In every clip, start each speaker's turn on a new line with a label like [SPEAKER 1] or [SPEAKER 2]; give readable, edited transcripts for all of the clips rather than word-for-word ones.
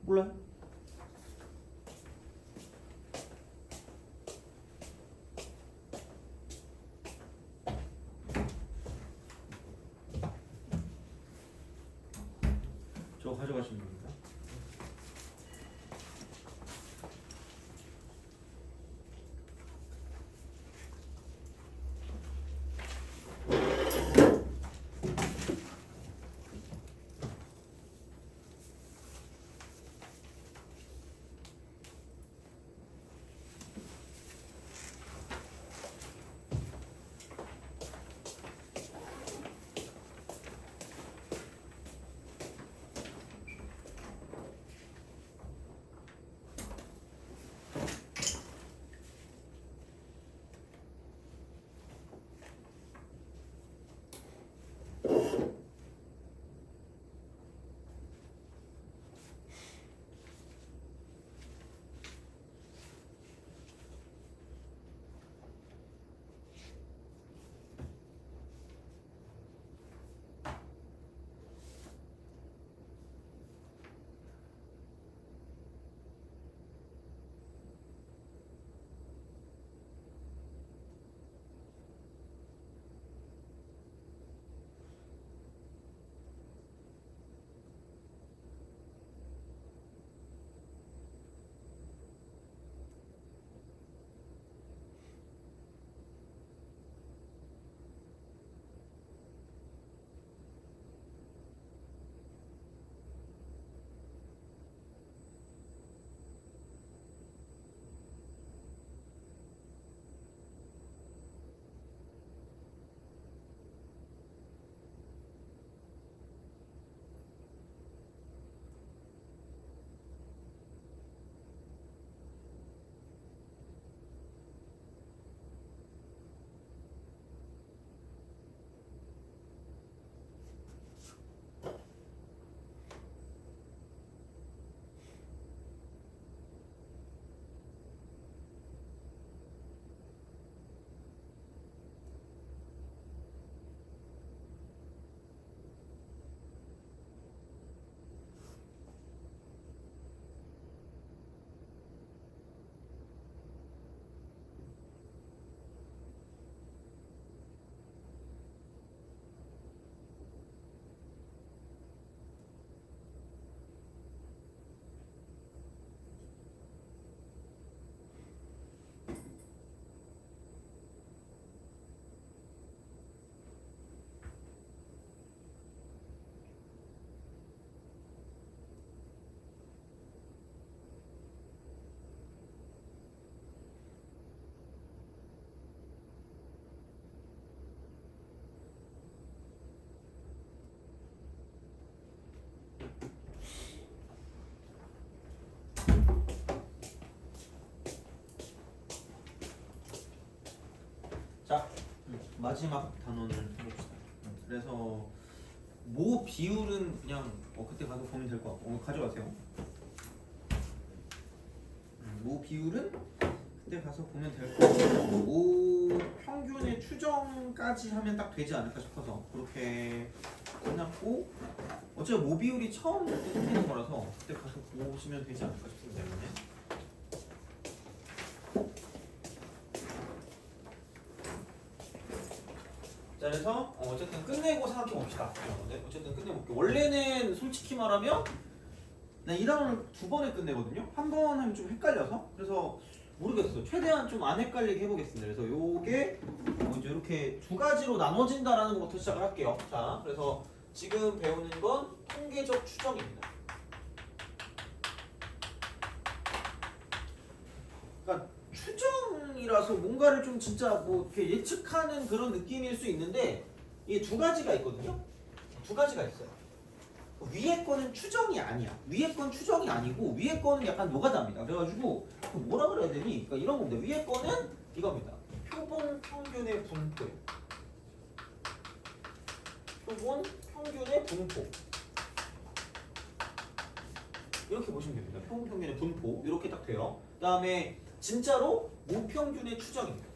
[SPEAKER 1] 몰라요? 저거 가져가시면 됩니다. 자, 마지막 단원을 해봅시다. 그래서 모 비율은 그냥 그때 가서 보면 될 것 같고 가져가세요. 모 비율은 그때 가서 보면 될 것 같고 모 평균의 추정까지 하면 딱 되지 않을까 싶어서 그렇게 끝났고 어차피 모 비율이 처음 생기는 거라서 그때 가서 보시면 되지 않을까 싶기 때문에 자, 그래서 어쨌든 끝내고 생각해 봅시다. 어쨌든 끝내볼게요. 원래는 솔직히 말하면 이 단원을 2번에 끝내거든요. 한 번 하면 좀 헷갈려서 그래서 모르겠어요. 최대한 좀 안 헷갈리게 해보겠습니다. 그래서 요게 이제 이렇게 2가지로 나눠진다라는 것부터 시작을 할게요. 자, 그래서 지금 배우는 건 통계적 추정입니다. 그러니까 추정이라서 뭔가를 좀 진짜 뭐 이렇게 예측하는 그런 느낌일 수 있는데 이게 2가지가 있거든요. 2가지가 있어요. 위에 거는 추정이 아니야. 위에 건 추정이 아니고 위에 거는 약간 노가다입니다. 그래가지고 뭐라 그래야 되니? 그러니까 이런 겁니다. 위에 거는 이겁니다. 표본 평균의 분포. 표본 평균의 분포. 이렇게 보시면 됩니다. 표본 평균의 분포 이렇게 딱 돼요. 그 다음에 진짜로 모평균의 추정입니다.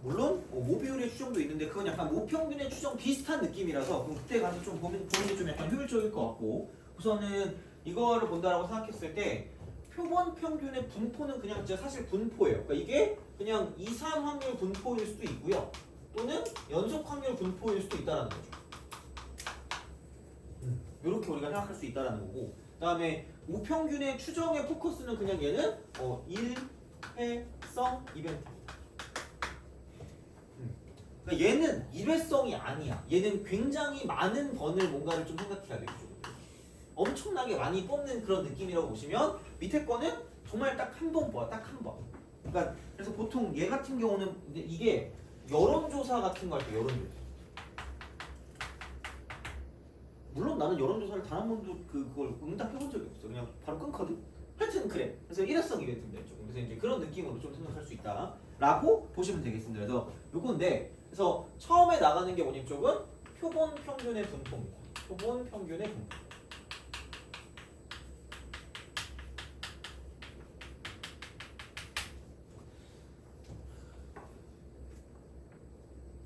[SPEAKER 1] 물론 모비율의 추정도 있는데 그건 약간 모평균의 추정 비슷한 느낌이라서 그럼 그때 가서 좀 보는 게 좀 약간 효율적일 것 같고 우선은 이거를 본다라고 생각했을 때 표본 평균의 분포는 그냥 진짜 사실 분포예요. 그러니까 이게 그냥 이상 확률 분포일 수도 있고요. 또는 연속 확률 분포일 수도 있다라는 거죠. 이렇게 우리가 생각할 수 있다라는 거고 그다음에 우평균의 추정의 포커스는 그냥 얘는 일회성 이벤트입니다. 그러니까 얘는 일회성이 아니야. 얘는 굉장히 많은 번을 뭔가를 좀 생각해야 되겠죠. 엄청나게 많이 뽑는 그런 느낌이라고 보시면 밑에 거는 정말 딱 한 번 뽑아, 딱 한 번. 그러니까 그래서 보통 얘 같은 경우는 이게 여론조사 같은 거 할 때 여론조사. 물론 나는 여론조사를 단 한 번도 그걸 응답해본 적이 없어. 그냥 바로 끊거든. 하여튼 그래. 그래서 일회성 이벤트입니다. 조금. 그래서 이제 그런 느낌으로 좀 생각할 수 있다라고 보시면 되겠습니다. 그래서 요건데, 그래서 처음에 나가는 게 뭐냐 쪽은 표본 평균의 분포입니다. 표본 평균의 분포.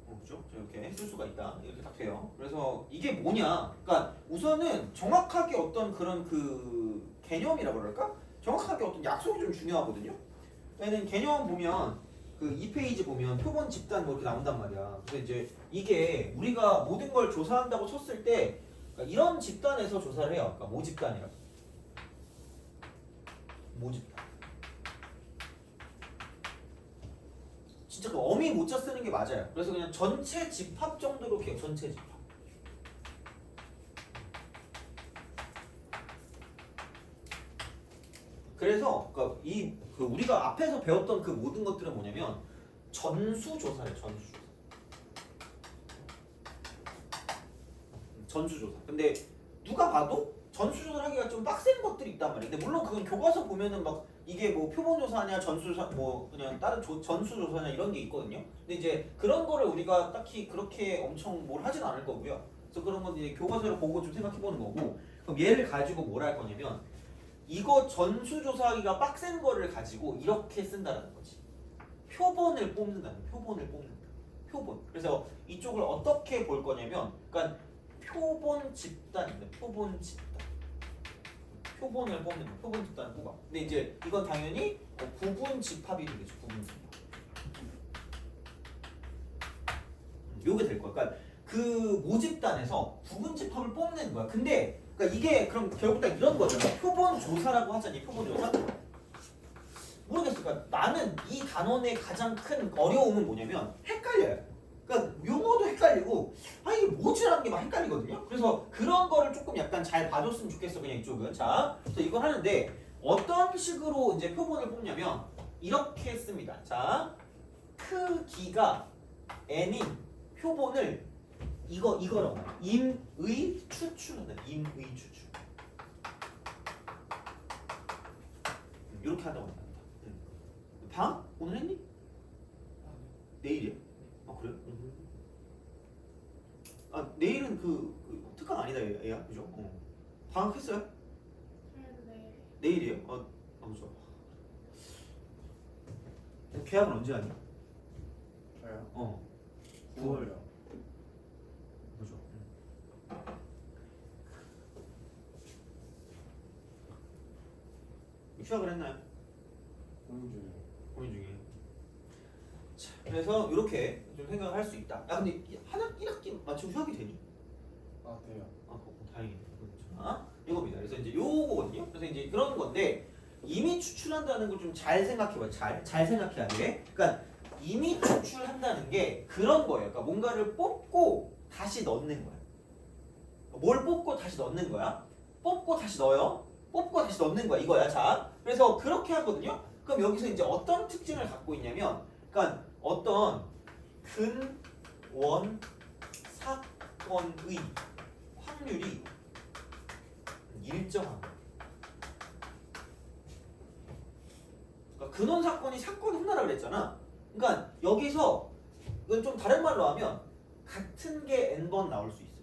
[SPEAKER 1] 그렇죠? 이렇게 쓸 수가 있다. 이렇게 딱 돼요. 그래서 이게 뭐냐? 그러니까 우선은 정확하게 어떤 그런 그 개념이라고 그럴까? 정확하게 어떤 약속이 좀 중요하거든요. 얘는 개념 보면 그 2페이지 보면 표본 집단 뭐 이렇게 나온단 말이야. 그래서 이제 이게 우리가 모든 걸 조사한다고 쳤을 때 그러니까 이런 집단에서 조사를 해요. 그러니까 모집단이라고. 모집단. 진짜 그 어미 모자 쓰는 게 맞아요. 그래서 그냥 전체 집합 정도로 해요. 전체 집합. 그래서 그러니까 그 우리가 앞에서 배웠던 그 모든 것들은 뭐냐면 전수조사예요. 전수조사. 전수조사. 근데 누가 봐도 전수조사를 하기가 좀 빡센 것들이 있단 말이에요. 근데 물론 그건 교과서 보면은 막 이게 뭐 표본조사냐 전수조사 뭐 그냥 다른 전수조사냐 이런 게 있거든요. 근데 이제 그런 거를 우리가 딱히 그렇게 엄청 뭘 하진 않을 거고요. 그래서 그런 건 이제 교과서를 보고 좀 생각해보는 거고 그럼 얘를 가지고 뭘 할 거냐면 이거 전수조사하기가 빡센 거를 가지고 이렇게 쓴다는 거지. 표본을 뽑는다는 표본을 뽑는다. 표본. 그래서 이쪽을 어떻게 볼 거냐면 그러니까 표본 집단입니다. 표본 집단. 표본을 뽑는 거. 표본 집단을 뽑아. 근데 이제 이건 당연히 부분 집합이 되겠죠. 부분 집합. 요게 될 거야. 그러니까 그 모집단에서 부분 집합을 뽑는 거야. 근데 그러니까 이게 그럼 결국 다 이런 거잖아. 표본 조사라고 하잖니. 표본 조사. 모르겠어. 그러니까 나는 이 단원의 가장 큰 어려움은 뭐냐면 헷갈려요. 그러니까 용어도 헷갈리고 아 이게 뭐지라는 게 막 헷갈리거든요. 그래서 그런 거를 조금 약간 잘 봐줬으면 좋겠어. 그냥 이쪽은. 자, 그래서 이걸 하는데 어떤 식으로 이제 표본을 뽑냐면 이렇게 씁니다. 자, 크기가 n인 표본을 이거라고 해요. 임의 추출한다. 임의 추출. 이렇게 한다고 합니다. 방? 오늘 했니? 내일이야? 아 그래요? 아 내일은 그 특강 아니다 얘야 그죠? 방학했어요?
[SPEAKER 2] 네.
[SPEAKER 1] 내일이에요? 너무 좋아. 계약은 언제 하니?
[SPEAKER 3] 저요? 9월요.
[SPEAKER 1] 그죠? 휴학을 했나요?
[SPEAKER 3] 고민 중이에요.
[SPEAKER 1] 고민 중이에요. 자, 그래서 이렇게 좀 생각을 할 수 있다. 야 근데 한 학기 1학기 마침 휴학이 되니?
[SPEAKER 3] 아 돼요.
[SPEAKER 1] 다행이네. 자, 이겁니다. 그래서 이제 요거거든요. 그래서 이제 그런 건데 이미 추출한다는 걸 좀 잘 생각해봐. 잘 생각해야 돼. 그러니까 이미 추출한다는 게 그런 거예요. 그러니까 뭔가를 뽑고 다시 넣는 거야. 뭘 뽑고 다시 넣는 거야? 뽑고 다시 넣어요. 뽑고 다시 넣는 거야. 이거야. 자, 그래서 그렇게 하거든요. 그럼 여기서 이제 어떤 특징을 갖고 있냐면, 그러니까 어떤 근원 사건의 확률이 일정한 거야. 그러니까 근원 사건이 사건 하나라 그랬잖아. 그러니까 여기서 이건 좀 다른 말로 하면 같은 게 n번 나올 수 있어요.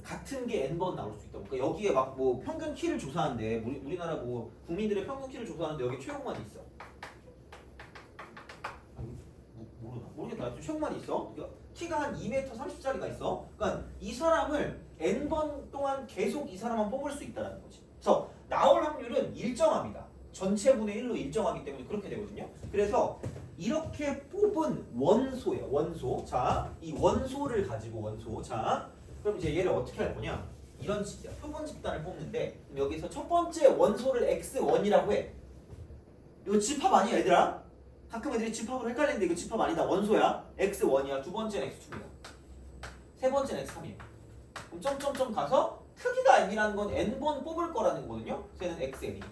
[SPEAKER 1] 같은 게 n번 나올 수 있다고. 그러니까 여기에 막 뭐 평균 키를 조사하는데 우리나라 뭐 국민들의 평균 키를 조사하는데 여기 최고만 있어. 좀 쇼만 있어. 키가 한 2m 30짜리가 있어. 그러니까 이 사람을 n번 동안 계속 이 사람만 뽑을 수 있다는 거지. 그래서 나올 확률은 일정합니다. 전체 분의 1로 일정하기 때문에 그렇게 되거든요. 그래서 이렇게 뽑은 원소예요. 원소. 자, 이 원소를 가지고 원소. 자, 그럼 이제 얘를 어떻게 할 거냐? 이런 식이야. 표본 집단을 뽑는데 그럼 여기서 첫 번째 원소를 x1이라고 해. 이거 집합 아니야, 얘들아? 가끔 애들이 집합으로 헷갈리는데 이거 집합 아니다. 원소야. x1이야. 두 번째는 x2입니다. 세 번째는 x3이에요. 그럼 점점점 가서 크기가 n이라는 건 n번 뽑을 거라는 거거든요. 그래서 얘는 xn입니다.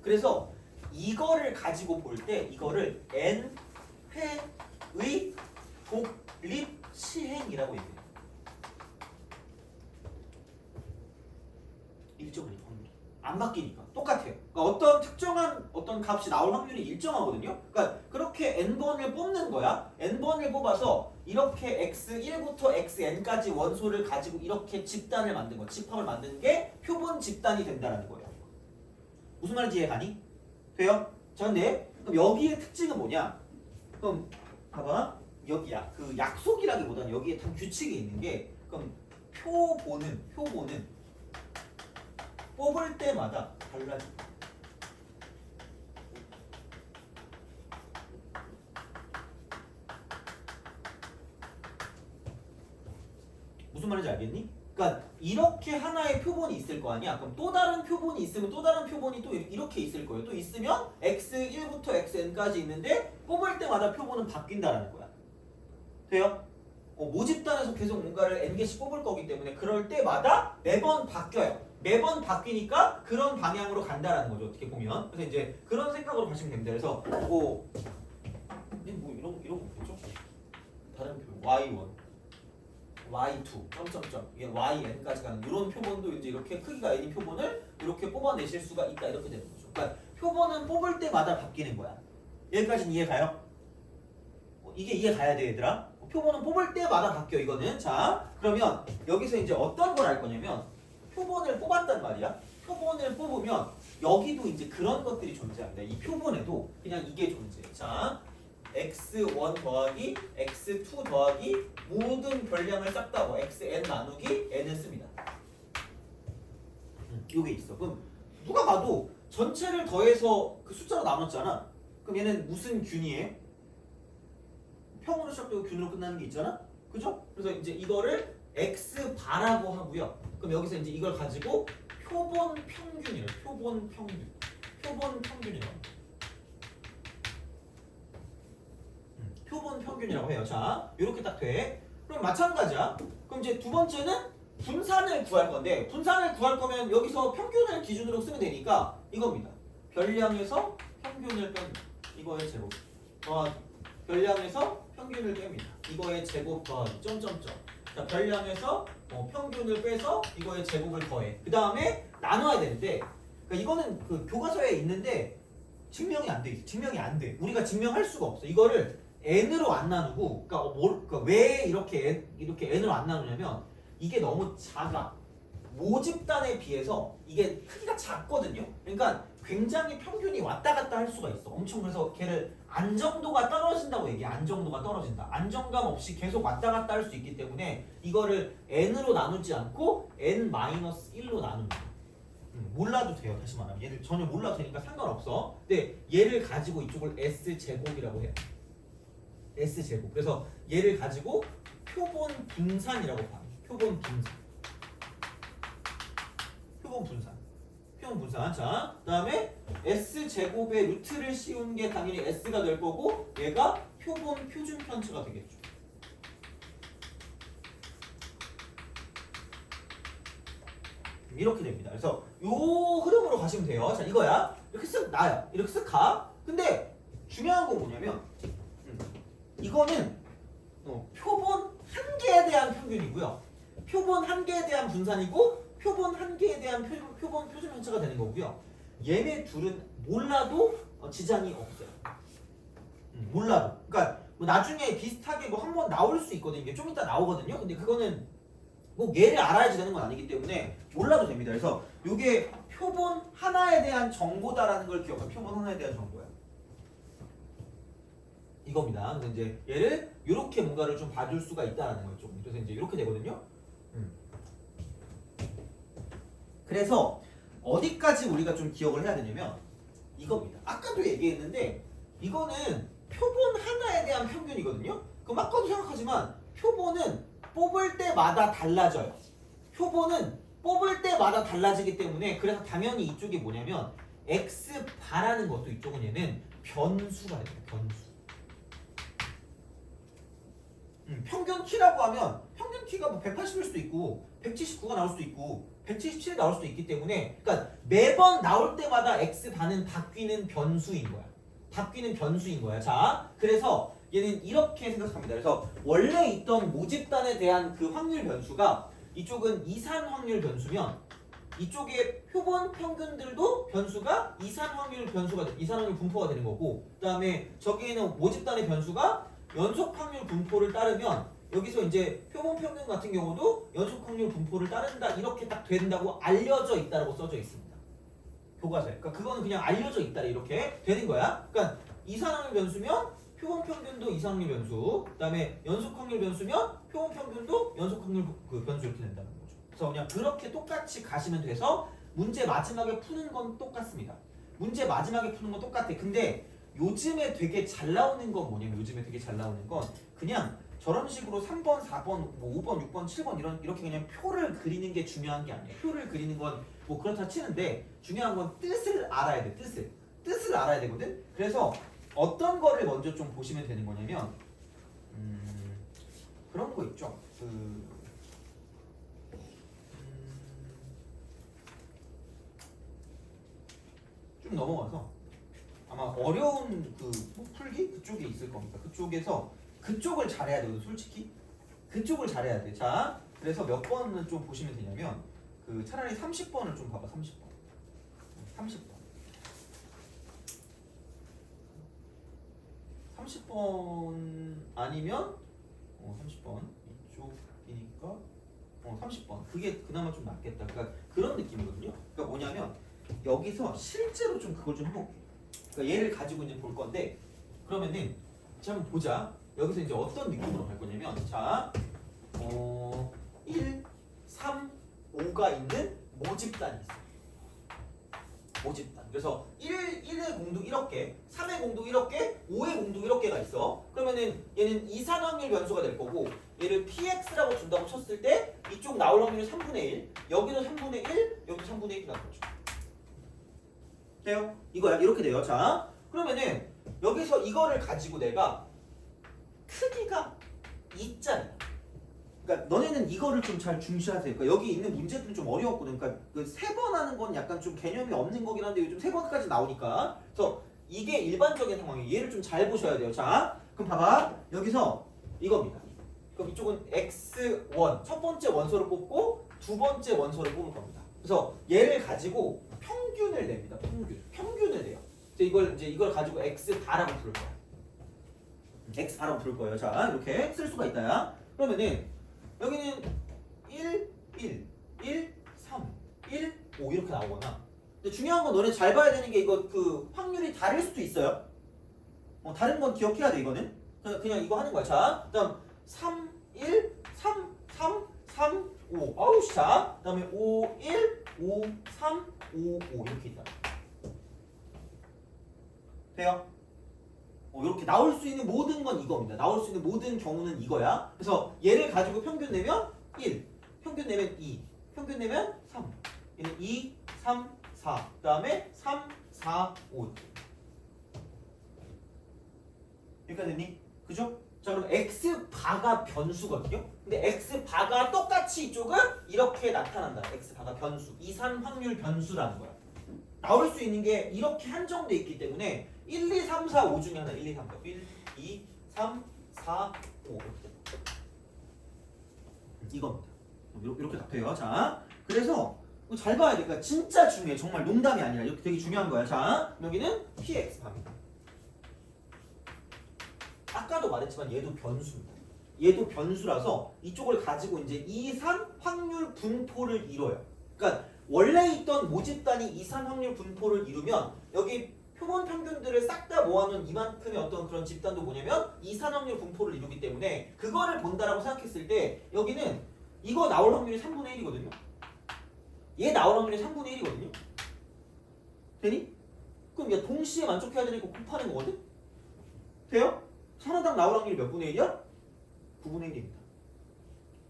[SPEAKER 1] 그래서 이거를 가지고 볼 때 이거를 n회의 독립 시행이라고 얘기해요. 일정하니까 확률이 안 바뀌니까 똑같아요. 그러니까 어떤 특정한 어떤 값이 나올 확률이 일정하거든요. 그러니까 그렇게 n번을 뽑는 거야. n번을 뽑아서 이렇게 x1부터 xn까지 원소를 가지고 이렇게 집단을 만든 거, 집합을 만드는 게 표본 집단이 된다는 거예요. 무슨 말인지 이해가니? 돼요? 자, 근데 그럼 여기의 특징은 뭐냐? 그럼 봐봐. 여기야. 그 약속이라기보다는 여기에 단 규칙이 있는 게 그럼 표본은 뽑을 때마다 달라져. 무슨 말인지 알겠니? 그러니까 이렇게 하나의 표본이 있을 거 아니야. 그럼 또 다른 표본이 있으면 또 다른 표본이 또 이렇게 있을 거예요. 또 있으면 x1부터 xn까지 있는데 뽑을 때마다 표본은 바뀐다라는 거야. 돼요? 모집단에서 계속 뭔가를 n개씩 뽑을 거기 때문에 그럴 때마다 매번 바뀌어요. 매번 바뀌니까 그런 방향으로 간다라는 거죠. 어떻게 보면. 그래서 이제 그런 생각으로 가시면 됩니다. 그래서 뭐 이런 거 뭐죠? 다른 표 y1, y2, 점점점 이게 yn까지 가는 이런 표본도 이제 이렇게 크기가 n인 표본을 이렇게 뽑아내실 수가 있다 이렇게 되는 거죠. 그러니까 표본은 뽑을 때마다 바뀌는 거야. 여기까지는 이해가요? 이게 이해가야 돼 얘들아. 표본은 뽑을 때마다 바뀌어 이거는. 자, 그러면 여기서 이제 어떤 걸 할 거냐면 표본을 뽑았단 말이야. 표본을 뽑으면 여기도 이제 그런 것들이 존재합니다. 이 표본에도 그냥 이게 존재해. 자, x1 더하기 x2 더하기 모든 별량을 싹 다고 xn 나누기 n을 씁니다. 요게 있어. 그럼 누가 봐도 전체를 더해서 그 숫자로 나눴잖아. 그럼 얘는 무슨 균이에요? 평으로 시작되고 균으로 끝나는 게 있잖아. 그죠? 그래서 이제 이거를 x바라고 하고요. 그럼 여기서 이제 이걸 가지고 표본 평균이래요. 표본 평균이라고. 표본 평균이라고 해요. 자, 이렇게 딱 돼. 그럼 마찬가지야. 그럼 이제 두 번째는 분산을 구할 건데 분산을 구할 거면 여기서 평균을 기준으로 쓰면 되니까 이겁니다. 별량에서 평균을 뺀다. 이거의 제곱. 별량에서 평균을 뺍니다. 이거의 제곱 더하기 점점점. 자, 별량에서 평균을 빼서 이거의 제곱을 더해. 그 다음에 나눠야 되는데 그러니까 이거는 그 교과서에 있는데 증명이 안 돼 있어. 증명이 안 돼. 우리가 증명할 수가 없어. 이거를 n으로 안 나누고 그러니까 왜 이렇게 n으로 안 나누냐면 이게 너무 작아. 모집단에 비해서 이게 크기가 작거든요. 그러니까 굉장히 평균이 왔다 갔다 할 수가 있어. 엄청. 그래서 걔를 안정도가 떨어진다고 얘기해. 안정도가 떨어진다. 안정감 없이 계속 왔다 갔다 할 수 있기 때문에 이거를 n으로 나누지 않고 n-1로 나눕니다. 몰라도 돼요. 다시 말하면 얘를 전혀 몰라도 되니까 상관없어. 근데 얘를 가지고 이쪽을 s제곱이라고 해요. s제곱. 그래서 얘를 가지고 표본 분산이라고 합니다. 표본 분산. 자, 그다음에 s제곱의 루트를 씌운 게 당연히 s가 될 거고 얘가 표본 표준 편차가 되겠죠. 이렇게 됩니다. 그래서 요 흐름으로 가시면 돼요. 자, 이거야. 이렇게 쓱 나요. 이렇게 쓱 가. 근데 중요한 건 뭐냐면 이거는 표본 한 개에 대한 평균이고요. 표본 한 개에 대한 분산이고 표본 한 개에 대한 표본 표준 편차가 되는 거고요. 얘네 둘은 몰라도 지장이 없어요. 몰라도. 그러니까 뭐 나중에 비슷하게 뭐 한 번 나올 수 있거든요. 이게 좀 이따 나오거든요. 근데 그거는 꼭 얘를 알아야지 되는 건 아니기 때문에 몰라도 됩니다. 그래서 이게 표본 하나에 대한 정보다라는 걸 기억하면 표본 하나에 대한 정보야. 이겁니다. 그래서 이제 얘를 이렇게 뭔가를 좀 봐줄 수가 있다는 거죠. 그래서 이제 이렇게 되거든요. 그래서 어디까지 우리가 좀 기억을 해야 되냐면 이겁니다. 아까도 얘기했는데 이거는 표본 하나에 대한 평균이거든요. 그럼 아까도 생각하지만 표본은 뽑을 때마다 달라져요. 표본은 뽑을 때마다 달라지기 때문에 그래서 당연히 이쪽이 뭐냐면 x 바라는 것도 이쪽은 얘는 변수가 돼요. 변수. 평균 키라고 하면 평균 키가 뭐 180일 수도 있고 179가 나올 수도 있고 177이 나올 수도 있기 때문에 그러니까 매번 나올 때마다 x 반은 바뀌는 변수인 거야. 바뀌는 변수인 거야. 자, 그래서 얘는 이렇게 생각합니다. 그래서 원래 있던 모집단에 대한 그 확률 변수가 이쪽은 이산 확률 변수면 이쪽에 표본 평균들도 변수가 이산 확률 분포가 되는 거고 그다음에 저기에는 모집단의 변수가 연속 확률 분포를 따르면 여기서 이제 표본 평균 같은 경우도 연속 확률 분포를 따른다 이렇게 딱 된다고 알려져 있다라고 써져 있습니다. 교과서에. 그러니까 그거는 그냥 알려져 있다 이렇게 되는 거야. 그러니까 이산 확률 변수면 표본 평균도 이산 확률 변수, 그다음에 연속 확률 변수면 표본 평균도 연속 확률 그 변수 이렇게 된다는 거죠. 그래서 그냥 그렇게 똑같이 가시면 돼서 문제 마지막에 푸는 건 똑같습니다. 문제 마지막에 푸는 건 똑같아. 근데 요즘에 되게 잘 나오는 건 뭐냐면 요즘에 되게 잘 나오는 건 그냥 저런 식으로 3번, 4번, 뭐 5번, 6번, 7번 이렇게 그냥 표를 그리는 게 중요한 게 아니에요. 표를 그리는 건 뭐 그렇다 치는데 중요한 건 뜻을 알아야 돼. 뜻을 알아야 되거든. 그래서 어떤 거를 먼저 좀 보시면 되는 거냐면 그런 거 있죠. 좀 넘어가서 아마 어려운 뭐 풀기 그쪽에 있을 겁니다. 그쪽에서 그쪽을 잘해야 돼요. 솔직히 그쪽을 잘해야 돼. 자, 그래서 몇 번을 좀 보시면 되냐면 차라리 30번을 좀 봐봐. 30번 아니면 30번 이쪽이니까 30번 그게 그나마 좀 낫겠다. 그러니까 그런 느낌이거든요. 그러니까 뭐냐면 여기서 실제로 좀 그걸 좀 해볼게요. 그러니까 얘를 가지고 이제 볼 건데 그러면은 자 한번 보자. 여기서 이제 어떤 느낌으로 갈 거냐면 자 1, 3, 5가 있는 모집단이 있어요. 모집단. 그래서 1의 공도 이렇게, 3의 공도 이렇게, 5의 공도 이렇게가 있어. 그러면은 얘는 이산 확률 변수가 될 거고 얘를 px라고 준다고 쳤을 때 이쪽 나올 확률이 3분의 1, 여기도 3분의 1, 여기도 3분의 1이 나올 거죠. 돼요? 이거야. 이렇게 돼요. 자, 그러면은 여기서 이거를 가지고 내가 크기가 2짜리야. 그러니까 너네는 이거를 좀 잘 중시하세요. 그러니까 여기 있는 문제들은 좀 어려웠거든. 그러니까 그 3번 하는 건 약간 좀 개념이 없는 거긴 한데 요즘 3번까지 나오니까. 그래서 이게 일반적인 상황이에요. 얘를 좀 잘 보셔야 돼요. 자, 그럼 봐봐. 여기서 이겁니다. 그럼 이쪽은 x1 첫 번째 원소를 뽑고 두 번째 원소를 뽑을 겁니다. 그래서 얘를 가지고 평균을 냅니다. 평균을 내요. 이걸 가지고 x 바라고 부를 거야. x 바라고 부를 거예요. 자, 이렇게 쓸 수가 있다야. 그러면은 여기는 1, 3, 1, 5 이렇게 나오거나. 근데 중요한 건 너네 잘 봐야 되는 게 이거 확률이 다를 수도 있어요. 다른 건 기억해야 돼 이거는. 그냥 이거 하는 거야. 자, 그다음 3, 1, 3, 3, 3, 5. 아우 자, 그다음에 5, 1, 5, 3, 5, 5 이렇게 있다. 돼요? 이렇게 나올 수 있는 모든 건 이겁니다. 나올 수 있는 모든 경우는 이거야. 그래서 얘를 가지고 평균 내면 1, 평균 내면 2, 평균 내면 3. 얘는 2, 3, 4. 그 다음에 3, 4, 5. 여기까지 됐니? 그죠? 자, 그럼 x바가 변수거든요. 근데 x바가 똑같이 이쪽은 이렇게 나타난다. x바가 변수. 이산 확률 변수라는 거야. 나올 수 있는 게 이렇게 한정돼 있기 때문에 1, 2, 3, 4, 5 중에 하나 1, 2, 3, 4 1, 2, 3, 4, 5 이렇게 이겁니다. 이렇게 딱 돼요. 자, 그래서 잘 봐야 돼. 그러니까 진짜 중요해. 정말 농담이 아니라 이렇게 되게 중요한 거야. 자, 여기는 px입니다. 아까도 말했지만 얘도 변수입니다. 얘도 변수라서 이쪽을 가지고 이제 이산 확률 분포를 이뤄요. 그러니까 원래 있던 모집단이 이산 확률 분포를 이루면 여기 표본 평균들을 싹 다 모아놓은 이만큼의 어떤 그런 집단도 뭐냐면 이산확률 분포를 이루기 때문에 그거를 본다라고 생각했을 때 여기는 이거 나올 확률이 3분의 1이거든요. 얘 나올 확률이 3분의 1이거든요. 되니? 그럼 얘 동시에 만족해야 되니까 곱하는 거거든? 돼요? 하나당 나올 확률이 몇 분의 1이야? 9분의 1입니다.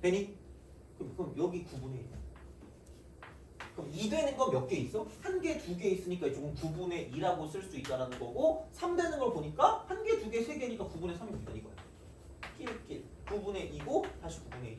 [SPEAKER 1] 되니? 그럼 여기 9분의 1이야. 그럼 2 되는 건 몇 개 있어? 1개, 2개 있으니까 이쪽은 9분의 2라고 쓸 수 있다는 거고 3 되는 걸 보니까 1개, 2개, 3개니까 9분의 3입니다. 이거야. 끼리끼리 9분의 2고 다시 9분의 1.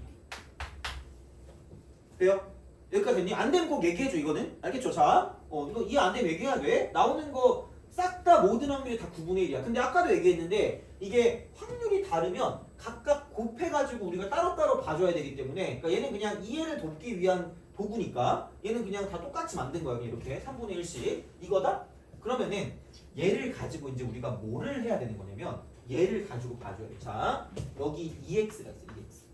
[SPEAKER 1] 돼요? 여기까지 됐니? 안 되면 꼭 얘기해줘 이거는. 알겠죠? 자, 이거 이해 안 되면 얘기해야 돼. 나오는 거 싹 다 모든 확률이 다 9분의 1이야. 근데 아까도 얘기했는데 이게 확률이 다르면 각각 곱해가지고 우리가 따로따로 봐줘야 되기 때문에 그러니까 얘는 그냥 이해를 돕기 위한 도구니까 얘는 그냥 다 똑같이 만든 거야. 이렇게 3분의 1씩 이거다? 그러면은 얘를 가지고 이제 우리가 뭐를 해야 되는 거냐면 얘를 가지고 봐줘야 돼. 자, 여기 2x가 있어. 2x.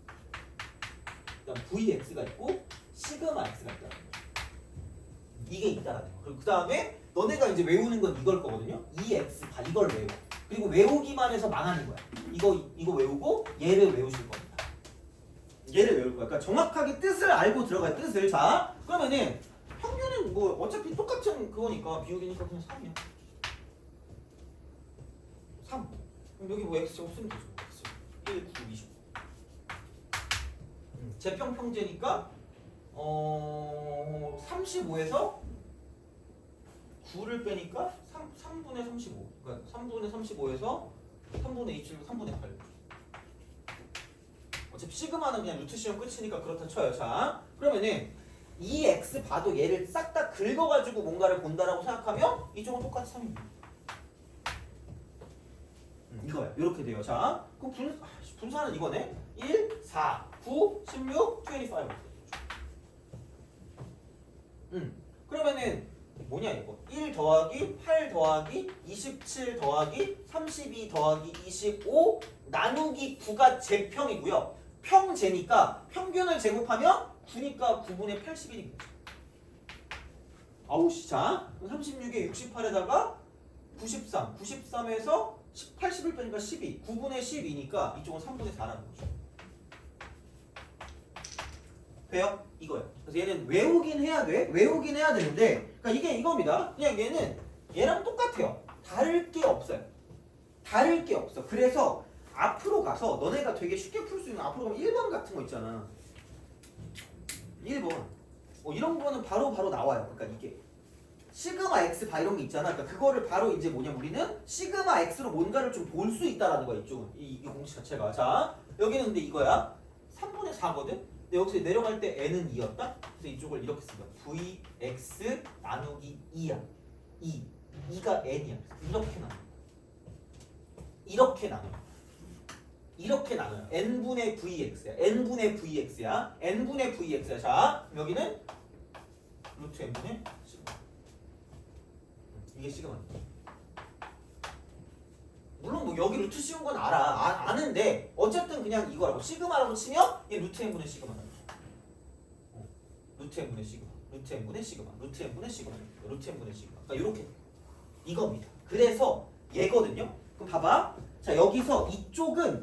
[SPEAKER 1] 그다음 vx가 있고 시그마 x가 있다는 거야. 이게 있다라는 거. 그리고 그 다음에 너네가 이제 외우는 건 이걸 거거든요. 2x 다 이걸 외워. 그리고 외우기만 해서 망하는 거야. 이거 외우고 얘를 외우실 겁니다. 얘를 외울 거야. 그러니까 정확하게 뜻을 알고 들어가야 뜻을. 자, 그러면은 평균은 뭐 어차피 똑같은 그거니까 비율이니까 그냥 3이야. 3. 그럼 여기 뭐 x 제곱 쓰면 되죠. 1, 9, 25. 제평 평제니까 35에서 9를 빼니까 3분의 35. 그러니까 3분의 35에서 3분의 27, 3분의 8. 어차피 시그마는 그냥 루트 시험 끝이니까 그렇다 쳐요. 자, 그러면은 2x 봐도 얘를 싹 다 긁어가지고 뭔가를 본다라고 생각하면 이쪽은 똑같이 3입니다. 이거야. 이렇게 돼요. 자, 그럼 분사는 이거네. 1, 4, 9, 16, 25. 그러면은 뭐냐 이거 1 더하기 8 더하기 27 더하기 32 더하기 25 나누기 9가 제평이고요. 평제니까 평균을 제곱하면 9니까 9분의 81입니다. 아우 씨, 자 36에 68에다가 93, 93에서 81 빼니까 12, 9분의 12니까 이쪽은 3분의 4라는 거죠. 돼요? 이거야. 그래서 얘는 외우긴 해야 돼. 외우긴 해야 되는데, 그러니까 이게 이겁니다. 그냥 얘는 얘랑 똑같아요. 다를 게 없어요. 다를 게 없어. 그래서 앞으로 가서 너네가 되게 쉽게 풀 수 있는 앞으로 가면 1번 같은 거 있잖아. 1번. 이런 거는 바로 나와요. 그러니까 이게 시그마 x 바 이런 게 있잖아. 그러니까 그거를 바로 이제 뭐냐 우리는 시그마 x로 뭔가를 좀 볼 수 있다라는 거야. 이쪽은 이 공식 자체가. 자, 여기는 근데 이거야. 3분의 4거든. 근데 여기서 내려갈 때 n은 2였다? 그래서 이쪽을 이렇게 쓴 거야. vx 나누기 2야. 2가 n이야. 이렇게 나눠. 이렇게 나눠. 이렇게 나눠요. n분의 vx야. n분의 vx야. n분의 vx야. 자, 그럼 여기는 루트 n분의 시그마. 이게 시그마입니다. 물론 뭐 여기 루트 씌운 건 알아. 아는데 어쨌든 그냥 이거라고 시그마라고 치면 얘 루트 n분의 시그마라고. 루트 n분의 시그마. 루트 n분의 시그마. 루트 n분의 시그마. 루트 n분의 시그마. 그러니까 이렇게 이겁니다. 그래서 얘거든요. 그럼 봐봐. 자, 여기서 이쪽은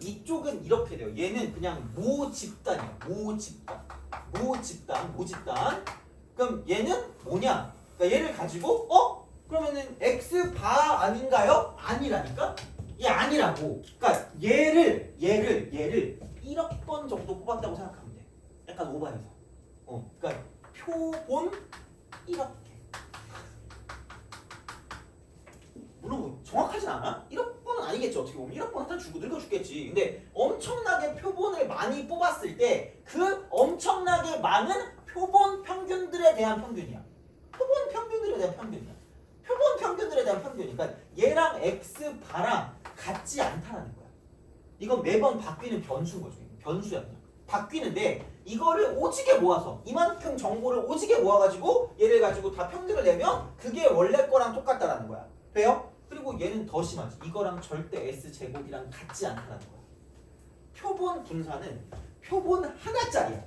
[SPEAKER 1] 이렇게 돼요. 얘는 그냥 모집단이야. 모집단. 그럼 얘는 뭐냐? 그러니까 얘를 가지고 그러면은 x 바 아닌가요? 아니라니까? 얘 아니라고. 그러니까 얘를 1억 번 정도 뽑았다고 생각하면 돼. 약간 오버해서. 그러니까 표본 이렇게. 물론 뭐 정확하진 않아. 1억 번은 아니겠죠. 어떻게 보면 1억 번 한탄 주고 늙어 죽겠지. 근데 엄청나게 표본을 많이 뽑았을 때 그 엄청나게 많은 표본 평균들에 대한 평균이야. 표본 평균들에 대한 평균이야. 표본 평균들에 대한 평균. 그러니까 얘랑 x 바랑 같지 않다라는 거야. 이건 매번 바뀌는 변수인 거죠. 변수야 그냥. 바뀌는데 이거를 오지게 모아서 이만큼 정보를 오지게 모아가지고 얘를 가지고 다 평균을 내면 그게 원래 거랑 똑같다라는 거야. 돼요? 그리고 얘는 더 심하지. 이거랑 절대 s제곱이랑 같지 않다라는 거야. 표본 분사는 표본 하나짜리야.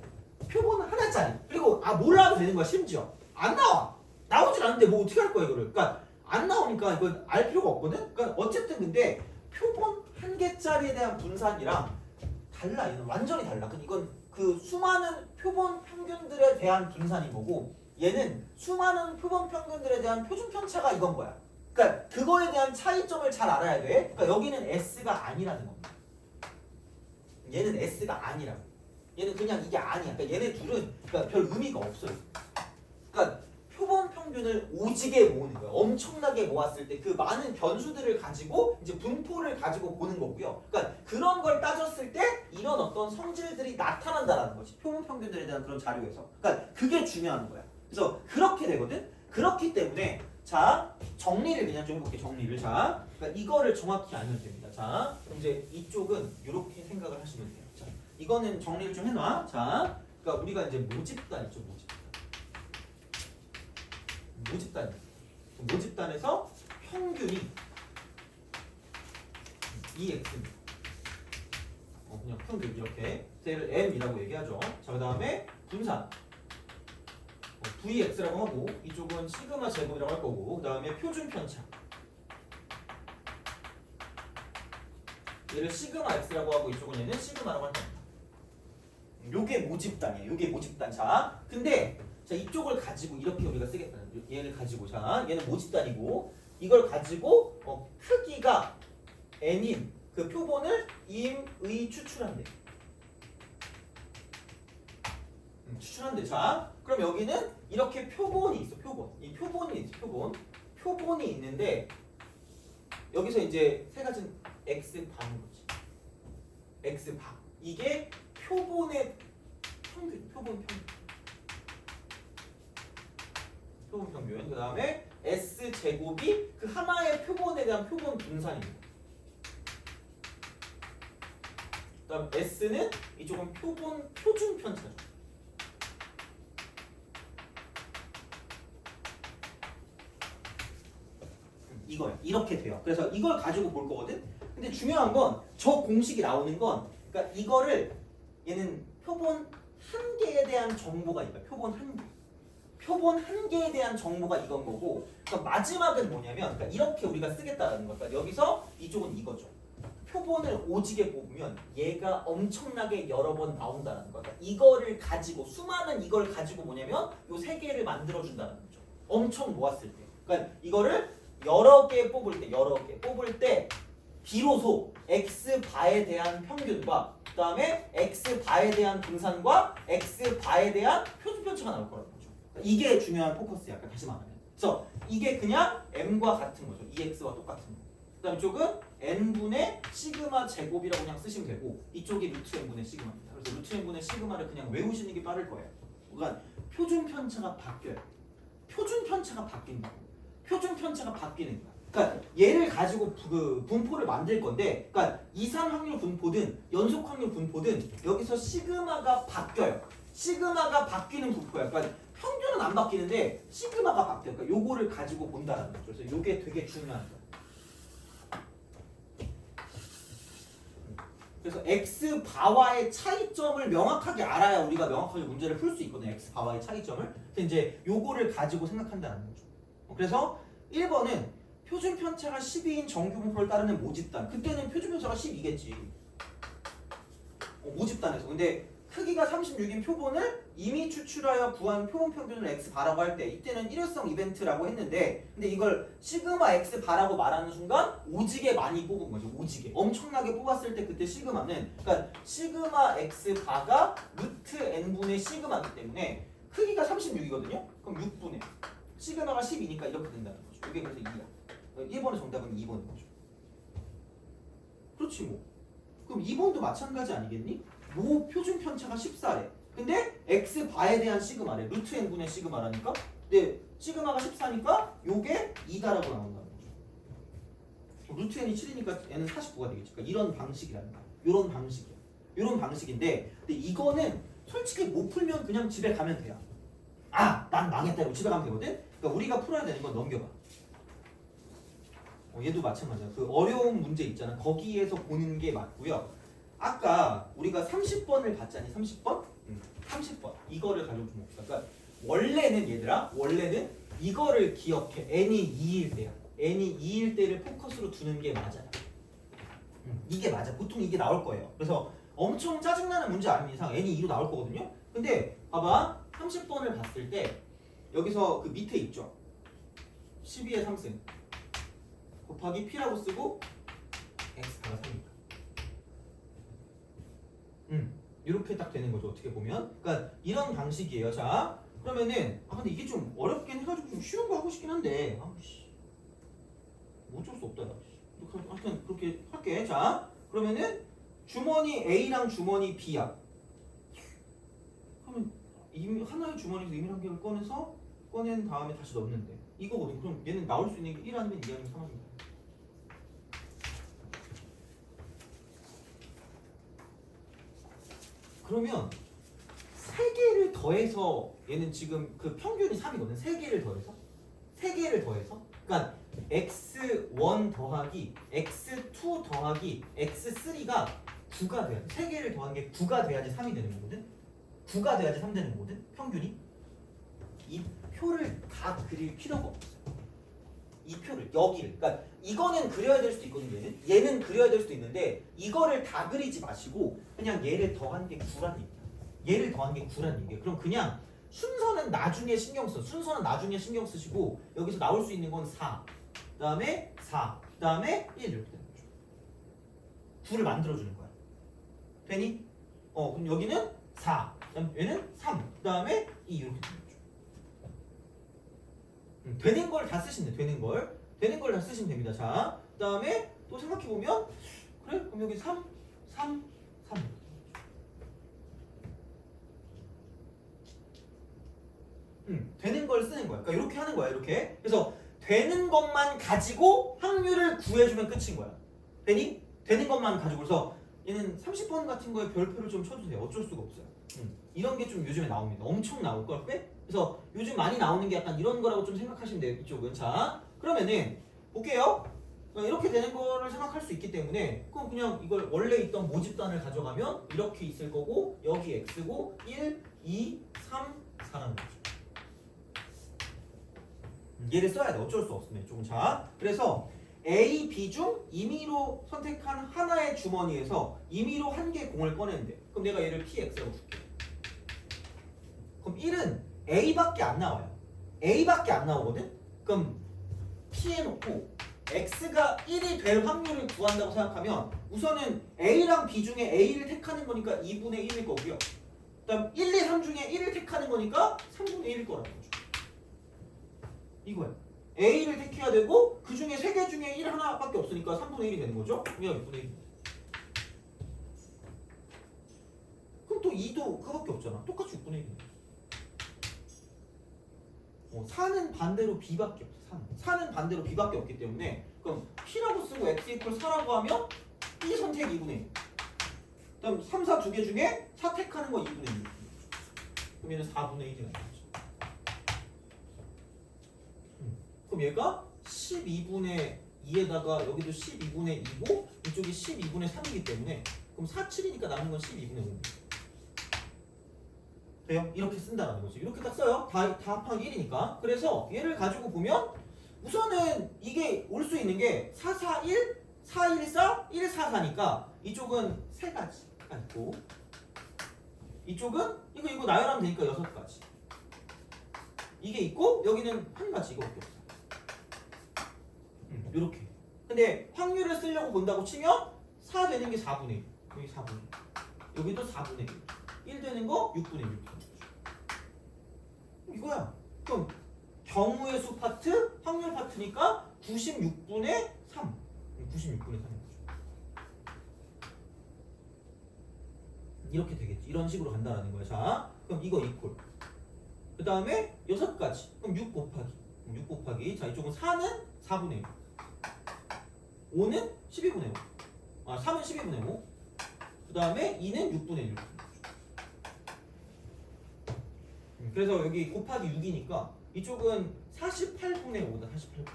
[SPEAKER 1] 표본 하나짜리. 그리고 몰라도 되는 거야. 심지어 안 나와. 나오질 않는데 뭐 어떻게 할 거야 이거를. 그러니까 안 나오니까 이건 알 필요가 없거든. 그러니까 어쨌든 근데 표본 한 개짜리에 대한 분산이랑 달라. 이건 완전히 달라. 근데 이건 그 수많은 표본 평균들에 대한 분산인 거고 얘는 수많은 표본 평균들에 대한 표준 편차가 이건 거야. 그러니까 그거에 대한 차이점을 잘 알아야 돼. 그러니까 여기는 S가 아니라는 겁니다. 얘는 S가 아니라고. 얘는 그냥 이게 아니야. 그러니까 얘네 둘은 그러니까 별 의미가 없어요. 그러니까 표본 평균을 오지게 모으는 거예요. 엄청나게 모았을 때 그 많은 변수들을 가지고 이제 분포를 가지고 보는 거고요. 그러니까 그런 걸 따졌을 때 이런 어떤 성질들이 나타난다라는 거지. 표본 평균들에 대한 그런 자료에서. 그러니까 그게 중요한 거야. 그래서 그렇게 되거든. 그렇기 때문에 자 정리를 그냥 좀 해볼게. 정리를 자 그러니까 이거를 정확히 알면 됩니다. 자 이제 이쪽은 이렇게 생각을 하시면 돼요. 자 이거는 정리를 좀 해놔. 자 그러니까 우리가 이제 모집단 있죠. 모집단에서 평균이 2x입니다. 그냥 평균 이렇게 얘를 m이라고 얘기하죠. 자 그다음에 분산 vx라고 하고 이쪽은 시그마 제곱이라고 할 거고 그다음에 표준 편차 얘를 시그마 x라고 하고 이쪽은 얘는 시그마라고 할 겁니다. 요게 모집단이에요. 요게 모집단. 자 근데 자 이쪽을 가지고 이렇게 우리가 쓰겠다는 얘를 가지고 자 얘는 모집단이고 이걸 가지고 크기가 n인 그 표본을 임의 추출한대. 추출한대. 자 그럼 여기는 이렇게 표본이 있어. 이 표본이 있어. 표본이 있는데 여기서 이제 세 가지는 x 반인 거지. x 반 이게 표본의 평균. 표본 평균. 그 다음에 S 제곱이 그 하나의 표본에 대한 표본 분산입니다. 그 다음 S는 이쪽은 표준 편차죠. 이거야. 이렇게 돼요. 그래서 이걸 가지고 볼 거거든. 근데 중요한 건 저 공식이 나오는 건 그러니까 이거를 얘는 표본 한 개에 대한 정보가 있다. 표본 한 개에 대한 정보가 이건 거고 그러니까 마지막은 뭐냐면 그러니까 이렇게 우리가 쓰겠다는 거야. 그러니까 여기서 이쪽은 이거죠. 표본을 오지게 뽑으면 얘가 엄청나게 여러 번 나온다는 거야. 그러니까 이거를 가지고 수많은 이걸 가지고 뭐냐면 요 세 개를 만들어 준다는 거죠. 엄청 모았을 때. 그러니까 이거를 여러 개 뽑을 때 비로소 x바에 대한 평균과 그 다음에 x바에 대한 분산과 x바에 대한 표준 편차가 나올 거라는 거죠. 이게 중요한 포커스야. 아까 다시 말하면. 그래서 이게 그냥 m과 같은 거죠. 2x와 똑같은 거. 그 다음 이쪽은 n분의 시그마 제곱이라고 그냥 쓰시면 되고 이쪽이 루트 n분의 시그마입니다. 그래서 루트 n분의 시그마를 그냥 외우시는 게 빠를 거예요. 그러니까 표준 편차가 바뀌어요. 표준 편차가 바뀐다고. 표준 편차가 바뀌는 거야. 그러니까 얘를 가지고 그 분포를 만들 건데, 그러니까 이상 확률 분포든 연속 확률 분포든 여기서 시그마가 바뀌어요. 시그마가 바뀌는 분포야. 그러니까 평균은 안 바뀌는데 시그마가 바뀌어요. 그러니까 요거를 가지고 본다는 거죠. 그래서 요게 되게 중요한 거예요. 그래서 x 바와의 차이점을 명확하게 알아야 우리가 명확하게 문제를 풀 수 있거든요. x 바와의 차이점을. 그래서 이제 요거를 가지고 생각한다는 거죠. 그래서 1번은 표준 편차가 12인 정규 분포를 따르는 모집단. 그때는 표준 편차가 12겠지. 모집단에서. 근데 크기가 36인 표본을 이미 추출하여 구한 표본 평균을 x 바라고 할 때 이때는 일회성 이벤트라고 했는데 근데 이걸 시그마 x 바라고 말하는 순간 오지게 많이 뽑은 거죠. 오지게. 엄청나게 뽑았을 때 그때 시그마는 그러니까 시그마 x 바가 루트 n분의 시그마이기 때문에 크기가 36이거든요. 그럼 6분의 시그마가 12니까 이렇게 된다는 거죠. 이게 그래서 2야. 1번의 정답은 2번인 거죠. 그렇지 뭐. 그럼 2번도 마찬가지 아니겠니? 모 표준 편차가 14래. 근데 x 바에 대한 시그마래. 루트 n분의 시그마라니까. 근데 시그마가 14니까 요게 2다라고 나온다는 거죠. 루트 n이 7이니까 n은 49가 되겠지. 그러니까 이런 방식이라는 거야. 이런 방식이야. 이런 방식인데 근데 이거는 솔직히 못 풀면 그냥 집에 가면 돼요. 아, 난 망했다 이러고 집에 가면 되거든. 그러니까 우리가 풀어야 되는 건 넘겨봐. 얘도 마찬가지야. 그 어려운 문제 있잖아. 거기에서 보는 게 맞고요. 아까 우리가 30번을 봤잖니. 30번? 30번. 이거를 가지고 좀 봅시다. 그러니까 원래는 얘들아, 원래는 이거를 기억해. n이 2일 때야. n이 2일 때를 포커스로 두는 게 맞아요. 이게 맞아. 보통 이게 나올 거예요. 그래서 엄청 짜증나는 문제 아닌 이상 n이 2로 나올 거거든요. 근데 봐봐. 30번을 봤을 때 여기서 그 밑에 있죠. 12의 3승 곱하기 p라고 쓰고 x가 3입니다. 이렇게 딱 되는 거죠. 어떻게 보면. 그러니까 이런 방식이에요. 자, 그러면은 근데 이게 좀 어렵긴 해가지고 좀 쉬운 거 하고 싶긴 한데 어쩔 수 없다. 하여튼 그렇게 할게. 자, 그러면은 주머니 A랑 주머니 B야. 그러면 하나의 주머니에서 이미 한 개를 꺼낸 다음에 다시 넣는데 이거거든. 그럼 얘는 나올 수 있는 게 1 아니면 2 아니면 3입니다. 그러면 3개를 더해서 얘는 지금 그 평균이 3이거든. 3개를 더해서 그러니까 x1 더하기 x2 더하기 x3가 9가 돼야 돼. 3개를 더한 게 9가 돼야지 3이 되는 거거든. 9가 돼야지 3 되는 거거든. 평균이. 이 표를 다 그릴 필요가 없어요. 이 표를 여기를. 그러니까 이거는 그려야 될 수도 있거든. 얘는 그려야 될 수도 있는데 이거를 다 그리지 마시고 그냥 얘를 더한 게 9란 얘기야. 얘를 더한 게 9란 얘기야. 그럼 그냥 순서는 나중에 신경 써. 순서는 나중에 신경 쓰시고 여기서 나올 수 있는 건 4. 그다음에 4. 그다음에 1 이렇게 되는 거죠. 9를 만들어 주는 거야. 되니? 그럼 여기는 4. 그다음 얘는 3. 그다음에 2 이렇게 되는 거죠. 되는 걸 다 쓰시면 돼. 되는 걸 다 쓰시면 됩니다. 자, 그다음에 또 생각해 보면 그래? 그럼 여기 3 3 3 되는 걸 쓰는 거야. 그러니까 이렇게 하는 거야. 이렇게. 그래서 되는 것만 가지고 확률을 구해주면 끝인 거야. 되니? 되는 것만 가지고. 그래서 얘는 30번 같은 거에 별표를 좀 쳐주세요. 어쩔 수가 없어요. 이런 게 좀 요즘에 나옵니다. 엄청 나올 걸 꽤? 그래서 요즘 많이 나오는 게 약간 이런 거라고 좀 생각하시면 돼요. 이쪽은. 자, 그러면은 볼게요. 이렇게 되는 거를 생각할 수 있기 때문에 그럼 그냥 이걸 원래 있던 모집단을 가져가면 이렇게 있을 거고 여기 x고 1, 2, 3, 4라는 거죠. 얘를 써야 돼. 어쩔 수 없으면 조금. 자, 그래서 A, B 중 임의로 선택한 하나의 주머니에서 임의로 한 개 공을 꺼낸대. 그럼 내가 얘를 PX라고 줄게. 그럼 1은 A밖에 안 나와요. A밖에 안 나오거든? 그럼 P 해놓고 X가 1이 될 확률을 구한다고 생각하면 우선은 A랑 B 중에 A를 택하는 거니까 2분의 1일 거고요. 그 다음 1, 2, 3 중에 1을 택하는 거니까 3분의 1일 거라는 거죠. 이거야. A를 택해야 되고 그 중에 3개 중에 1 하나밖에 없으니까 3분의 1이 되는 거죠. 그냥 6분의 1. 그럼 또 2도 그거밖에 없잖아. 똑같이 6분의 1이네. 4는 반대로 B밖에 없어. 4는 반대로 B밖에 없기 때문에 그럼 P라고 쓰고 X 이퀄 4라고 하면 B 선택 2분의 1. 그 다음 3, 4 두 개 중에 4 택하는 거 2분의 1. 그럼 얘는 4분의 1이 나는 거죠. 그럼 얘가 12분의 2에다가 여기도 12분의 2고 이쪽이 12분의 3이기 때문에 그럼 4, 7이니까 남은 건 12분의 5입니다. 돼요? 이렇게 쓴다라는 거죠. 이렇게 딱 써요. 다 합하기 1이니까. 그래서 얘를 가지고 보면 우선은 이게 올 수 있는 게 4, 4, 1, 4, 1, 4, 1, 4, 4니까 이쪽은 3가지가 있고 이쪽은 이거 나열하면 되니까 6가지. 이게 있고 여기는 한 가지 이거밖에 없어. 이렇게. 근데 확률을 쓰려고 본다고 치면 4 되는 게 4분의 1. 여기 4분의 1. 여기도 4분의 1. 1 되는 거 6분의 1. 이거야. 그럼 경우의 수 파트, 확률 파트니까 96분의 3. 96분의 3인 거죠. 이렇게 되겠지. 이런 식으로 간다라는 거야. 자, 그럼 이거 이퀄. 그 다음에 6가지. 그럼 6 곱하기. 6 곱하기. 자, 이쪽은 4는 4분의 1. 5는 12분의 5. 3은 12분의 5. 그 다음에 2는 6분의 1. 그래서 여기 곱하기 6이니까 이쪽은 48분의 5다. 48분의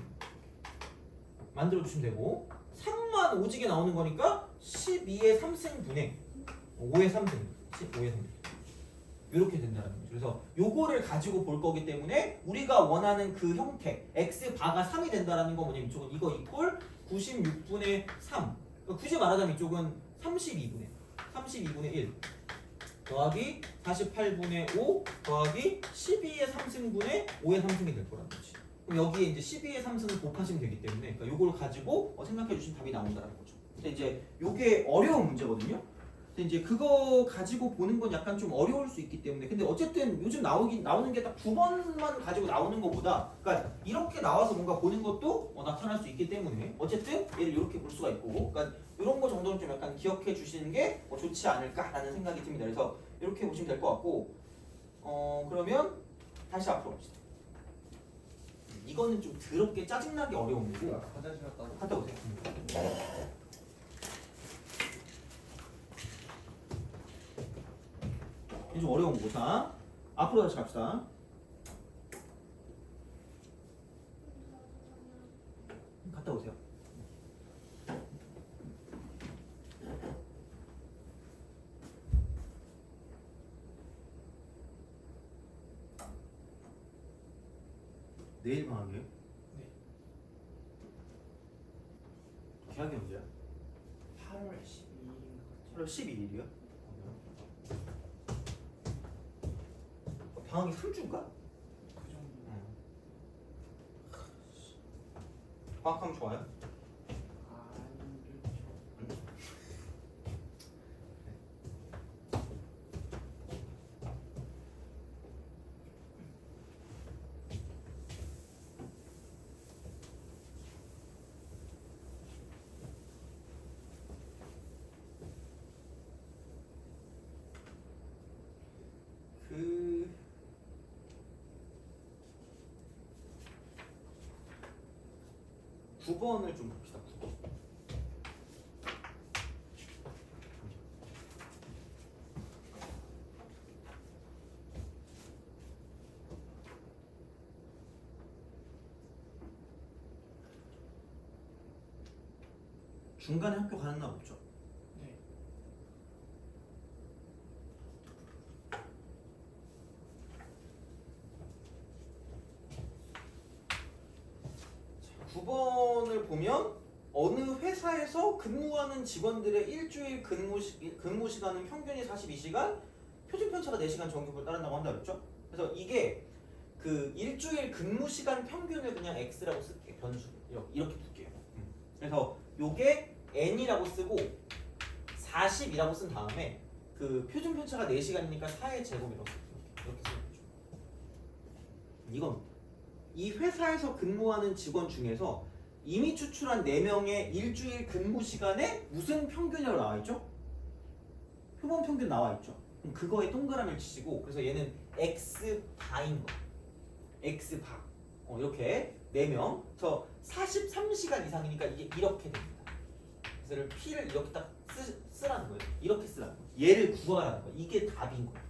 [SPEAKER 1] 5. 만들어주시면 되고 3만 오지게 나오는 거니까 12의 3승분의 5의 3승. 5의 3승. 이렇게 된다는 거죠. 그래서 요거를 가지고 볼 거기 때문에 우리가 원하는 그 형태 x 바가 3이 된다는 건 뭐냐면 이쪽은 이거 이퀄 96분의 3. 그러니까 굳이 말하자면 이쪽은 32분의 1 더하기 48분의 5 더하기 12의 3승분의 5의 3승이 될 거라는 거지. 그럼 여기에 이제 12의 3승을 곱하시면 되기 때문에 그러니까 요걸 가지고 생각해 주시면 답이 나온다는 거죠. 근데 이제 요게 어려운 문제거든요. 근데 이제 그거 가지고 보는 건 약간 좀 어려울 수 있기 때문에 근데 어쨌든 요즘 나오는 게 딱 2번만 가지고 나오는 것보다 그러니까 이렇게 나와서 뭔가 보는 것도 나타날 수 있기 때문에 어쨌든 얘를 이렇게 볼 수가 있고 그러니까 이런 거 정도는 좀 약간 기억해 주시는 게 좋지 않을까라는 생각이 듭니다. 그래서 이렇게 보시면 될 것 같고 그러면 다시 앞으로 봅시다. 이거는 좀 더럽게 짜증나게 어려운 거고
[SPEAKER 3] 화장실 갔다
[SPEAKER 1] 갔다 오세요. 이게 좀 어려운 거고 자 앞으로 다시 갑시다. 갔다 오세요. 내일 방학이에요?
[SPEAKER 3] 네.
[SPEAKER 1] 개학이 언제야?
[SPEAKER 3] 8월 12일인 것
[SPEAKER 1] 8월 12일이요? 방학이 3주인가?
[SPEAKER 3] 같아요. 그 정도.
[SPEAKER 1] 방학하면 좋아요?
[SPEAKER 3] 안 좋죠.
[SPEAKER 1] 그 9번을 좀 봅시다. 9번. 중간에 학교 가는 날 없죠?
[SPEAKER 3] 네.
[SPEAKER 1] 자, 9번을 보면 어느 회사에서 근무하는 직원들의 일주일 근무 시간은 평균이 42시간, 표준 편차가 4시간 정규를 따른다고 한다 그랬죠? 그래서 이게 그 일주일 근무 시간 평균을 그냥 x라고 쓸게요. 변수 이렇게 둘게요. 그래서 요게 n이라고 쓰고 40이라고 쓴 다음에 그 표준 편차가 4시간이니까 4의 제곱이라고 이렇게 쓰는 거죠. 이건 이 회사에서 근무하는 직원 중에서 이미 추출한 4명의 일주일 근무 시간에 무슨 평균이라고 나와 있죠? 표본 평균 나와 있죠. 그럼 그거에 동그라미를 치시고 그래서 얘는 x바인 거예요. x바. 이렇게 4명. 저 43시간 이상이니까 이게 이렇게 됩니다. 그래서 P를 이렇게 딱 쓰라는 거예요. 이렇게 쓰라는 거예요. 얘를 구하라는 거예요. 이게 답인 거예요.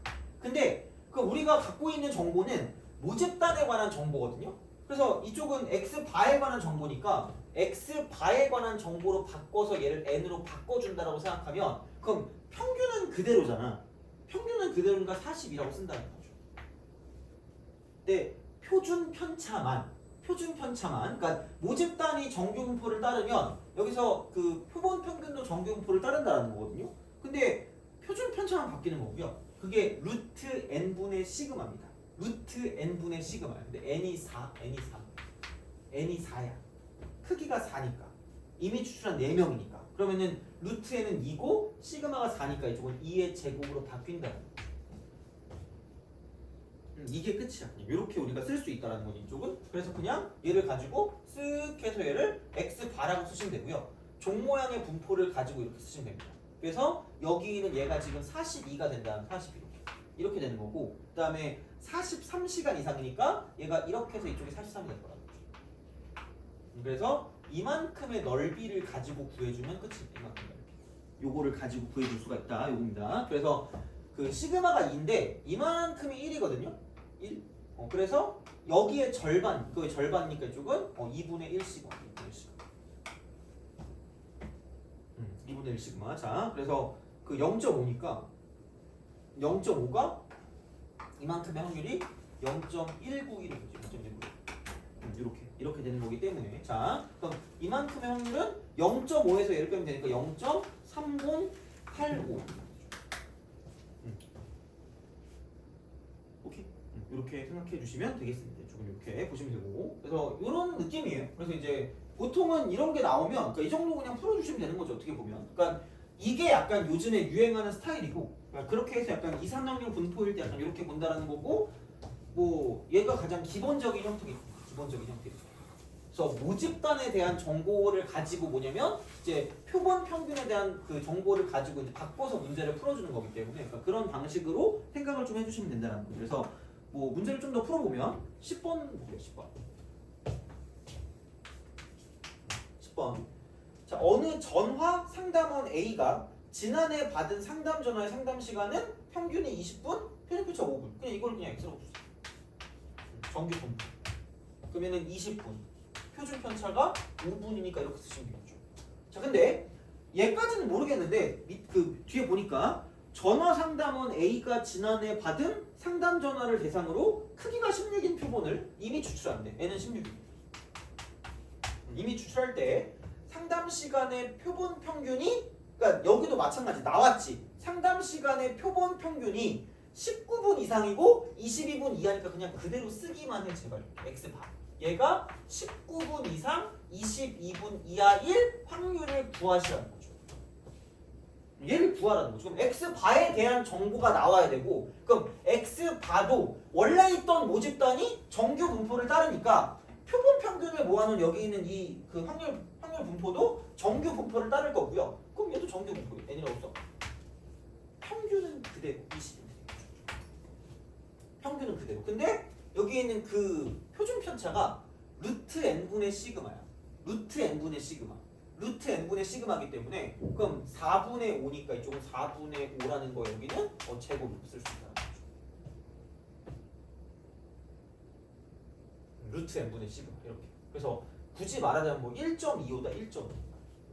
[SPEAKER 1] 근데 그 우리가 갖고 있는 정보는 모집단에 관한 정보거든요. 그래서 이쪽은 x바에 관한 정보니까 x바에 관한 정보로 바꿔서 얘를 n으로 바꿔준다라고 생각하면 그럼 평균은 그대로잖아. 평균은 그대로니까 40이라고 쓴다는 거죠. 근데 표준 편차만 그러니까 모집단이 정규분포를 따르면 여기서 그 표본 평균도 정규분포를 따른다는 거거든요. 근데 표준 편차만 바뀌는 거고요. 그게 루트 n분의 시그마입니다. 루트 n분의 시그마. 근데 n이 4야. 크기가 4니까. 이미 추출한 4명이니까. 그러면은 루트 n은 2고 시그마가 4니까 이쪽은 2의 제곱으로 바뀐다는 거예요. 이게 끝이야. 이렇게 우리가 쓸 수 있다는 거지 이쪽은. 그래서 그냥 얘를 가지고 쓱 해서 얘를 x바라고 쓰시면 되고요. 종 모양의 분포를 가지고 이렇게 쓰시면 됩니다. 그래서 여기는 얘가 지금 42가 된다면 40 이렇게 되는 거고 그 다음에 43시간 이상이니까 얘가 이렇게 해서 이쪽이 43이 될 거라는 거죠. 그래서 이만큼의 넓이를 가지고 구해주면 끝입니다. 이만큼 넓이. 요거를 가지고 구해줄 수가 있다. 요겁니다. 그래서 그 시그마가 2인데 이만큼이 1이거든요. 1. 그래서 여기에 절반, 그거의 절반이니까 이쪽은 2분의 1 시그마. 2분의 1 시그마. 자, 그래서 그 0.5니까 0.5가 이만큼의 확률이 0.191인 거지. 0.191. 이렇게 되는 거기 때문에 자 그럼 이만큼의 확률은 0.5에서 얘를 빼면 되니까 0.3085. 오케이. 이렇게 생각해 주시면 되겠습니다. 조금 이렇게 보시면 되고 그래서 이런 느낌이에요. 그래서 이제 보통은 이런 게 나오면 그러니까 이 정도 그냥 풀어주시면 되는 거죠. 어떻게 보면 그러니까 이게 약간 요즘에 유행하는 스타일이고 그러니까 그렇게 해서 약간 이산화탄소 분포일 때 약간 이렇게 본다라는 거고 뭐 얘가 가장 기본적인 형태겠죠. 기본적인 형태. 그래서 모집단에 대한 정보를 가지고 뭐냐면 이제 표본 평균에 대한 그 정보를 가지고 이제 바꿔서 문제를 풀어주는 거기 때문에 그러니까 그런 방식으로 생각을 좀 해주시면 된다는 거예요. 그래서 뭐 문제를 좀 더 풀어보면 10번 볼게요. 10번. 자 어느 전화 상담원 A가 지난해 받은 상담 전화의 상담 시간은 평균이 20분, 편입표차 5분. 그냥 이걸 그냥 X라고 주세요. 정규 분포. 그러면은 20분. 표준 편차가 5분이니까 이렇게 쓰시면 되겠죠. 자, 근데 얘까지는 모르겠는데 그 뒤에 보니까 전화 상담원 A가 지난해 받은 상담 전화를 대상으로 크기가 16인 표본을 이미 추출한대. N은 16인. 이미 추출할 때 상담 시간의 표본 평균이 그러니까 여기도 마찬가지 나왔지. 상담 시간의 표본 평균이 19분 이상이고 22분 이하니까 그냥 그대로 쓰기만 해 제발. X바. 얘가 19분 이상 22분 이하일 확률을 구하시라는 거죠. 얘를 구하라는 거죠. 그럼 X바에 대한 정보가 나와야 되고 그럼 X바도 원래 있던 모집단이 정규 분포를 따르니까 표본 평균을 모아놓은 여기 있는 이 그 확률 분포도 정규 분포를 따를 거고요. 그럼 얘도 정규 분포 N이라고 써. 평균은 그대로 20. 평균은 그대로. 근데 여기 있는 그 표준 편차가 루트 n분의 시그마야. 루트 n분의 시그마. 루트 n분의 시그마이기 때문에 그럼 4분의 5니까 이쪽은 4분의 5라는 거 여기는 제곱으로 쓸 수 있다는 거죠. 루트 n분의 시그마 이렇게. 그래서 굳이 말하자면 뭐 1.25다 1.5.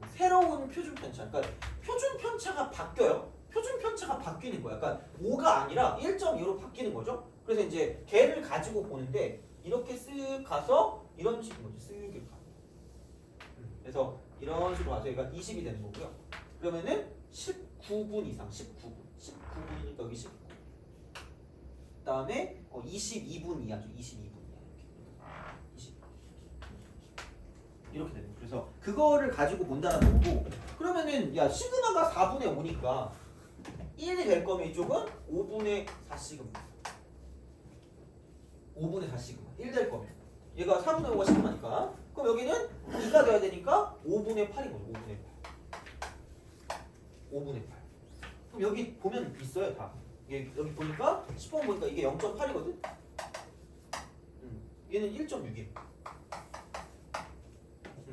[SPEAKER 1] 새로운 표준 편차. 그러니까 표준 편차가 바뀌어요. 표준 편차가 바뀌는 거야. 그러니까 5가 아니라 1.25로 바뀌는 거죠. 그래서 이제 걔를 가지고 보는데 이렇게 쓱 가서 이런 식인 거지. 쓱 이렇게 가. 그래서 이런 식으로 가서 얘가 20이 되는 거고요. 그러면은 19분 이상, 19분이니까 여기 19. 그다음에 22분 이하죠. 22분 이하. 20. 이렇게 되는 거예요. 그래서 그거를 가지고 본다는 거고. 그러면은 야 시그마가 4분의 5니까 1이 될 거면 이쪽은 5분의 4 시그마. 5분의 4 시그마. 1 될 거면. 얘가 4분의 5가 시그마니까. 그럼 여기는 2가 돼야 되니까 5분의 8인 거죠. 5분의 8. 5분의 8. 그럼 여기 보면 있어요, 다. 여기 보니까 10번 보니까 이게 0.8이거든. 얘는 1.6이에요.